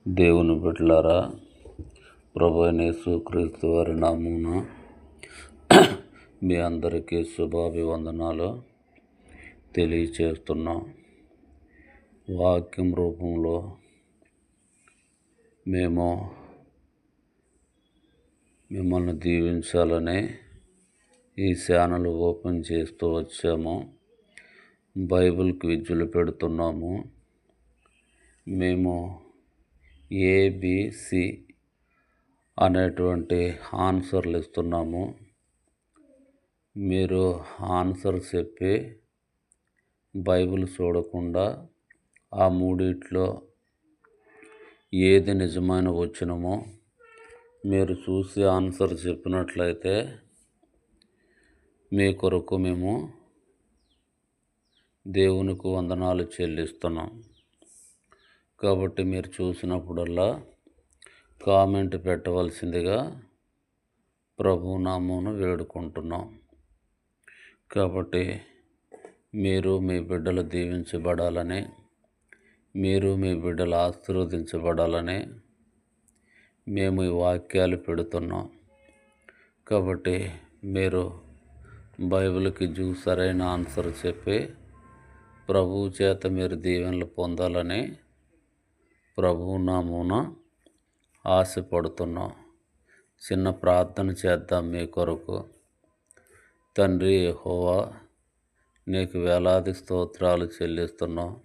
దేవుని బిడ్డలారా, ప్రభు అయిన యేసుక్రీస్తు వారి నామమున మీ అందరికీ శుభాభివందనాలు తెలియచేస్తున్నాం. వాక్యం రూపంలో మేము మిమ్మల్ని దీవించాలని ఈ ఛానల్ ఓపెన్ చేస్తూ వచ్చాము. బైబిల్ క్విజ్లు పెడుతున్నాము. మేము ABC అనేటువంటి ఆన్సర్లు ఇస్తున్నాము. మీరు ఆన్సర్ చెప్పి బైబిల్ చూడకుండా ఆ మూడిట్లో ఏది నిజమైన వచనమో మీరు చూసి ఆన్సర్ చెప్పినట్లయితే మీ కొరకు మేము దేవునికి వందనాలు చెల్లిస్తున్నాం. కాబట్టి మీరు చూసినప్పుడల్లా కామెంట్ పెట్టవలసిందిగా ప్రభు నామమున వేడుకుంటున్నాం. కాబట్టి మీరు మీ బిడ్డలు దీవించబడాలని, మీరు మీ బిడ్డలు ఆశీర్వదించబడాలని మేము ఈ వాక్యాలు పెడుతున్నాం. కాబట్టి మీరు బైబిల్కి సరైన ఆన్సర్ చెప్పి ప్రభువు చేత మీరు దీవెనలు పొందాలని ప్రభువు నామమున ఆశపడుతున్నాం. చిన్న ప్రార్థన చేద్దాం మీ కొరకు. తండ్రి యెహోవా, నీకు వేలాది స్తోత్రాలు చెల్లిస్తున్నాం.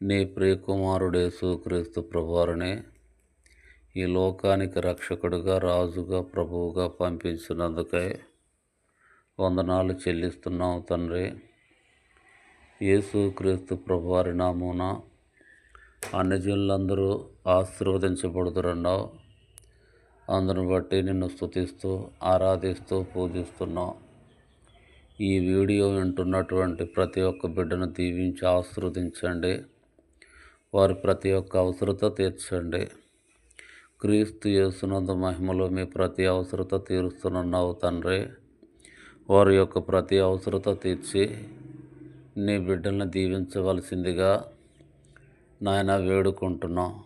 నీ ప్రియకుమారుడు యేసుక్రీస్తు ప్రభువారిని ఈ లోకానికి రక్షకుడిగా, రాజుగా, ప్రభువుగా పంపించినందుకై వందనాలు చెల్లిస్తున్నాం తండ్రి. యేసుక్రీస్తు ప్రభువారి నామమున అన్యజనులందరూ ఆశీర్వదించబడుతురన్నావు. అందును బట్టి నిన్ను స్తుతిస్తూ, ఆరాధిస్తూ, పూజిస్తున్నాం. ఈ వీడియో వింటున్నటువంటి ప్రతి ఒక్క బిడ్డను దీవించి ఆశీర్వదించండి. వారి ప్రతి ఒక్క అవసరత తీర్చండి. క్రీస్తు యేసునందు మహిమలో మీ ప్రతి అవసరత తీరుస్తున్నావు తండ్రి. వారి యొక్క ప్రతి అవసరత తీర్చి నీ బిడ్డల్ని దీవించవలసిందిగా నాయన వేడుకుంటున్నాం.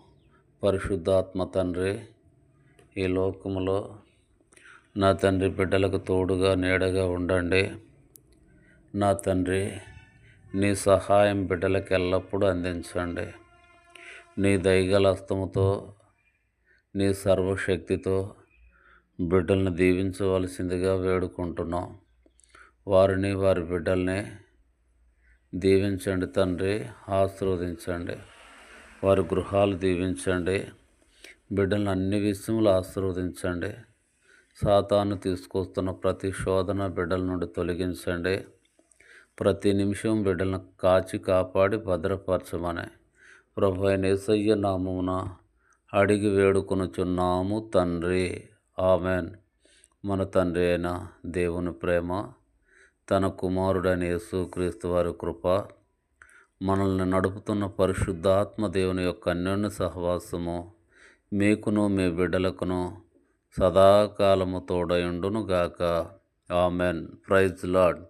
పరిశుద్ధాత్మ తండ్రి, ఈ లోకములో నా తండ్రి బిడ్డలకు తోడుగా, నీడగా ఉండండి. నా తండ్రి, నీ సహాయం బిడ్డలకు ఎల్లప్పుడూ అందించండి. నీ దయగల హస్తముతో, నీ సర్వశక్తితో బిడ్డల్ని దీవించవలసిందిగా వేడుకుంటున్నాం. వారిని, వారి బిడ్డల్ని దీవించండి తండ్రి. ఆశీర్వదించండి. వారి గృహాలు దీవించండి. బిడ్డలను అన్ని విషయములు ఆశీర్వదించండి. సాతాను తీసుకొస్తున్న ప్రతి శోధన బిడ్డల నుండి తొలగించండి. ప్రతి నిమిషం బిడ్డలను కాచి కాపాడి భద్రపరచమని ప్రభు అయిన యేసయ్య నామమున అడిగి వేడుకొనుచున్నాము తండ్రి. ఆమెన్. మన తండ్రి అయిన దేవుని ప్రేమ, తన కుమారుడైన యేసుక్రీస్తు వారి కృప, మనల్ని నడుపుతున్న పరిశుద్ధాత్మ దేవుని యొక్క అన్యోన్య సహవాసము మీకును మీ బిడ్డలకును సదాకాలము తోడయుండును గాక. ఆమెన్. Praise lord.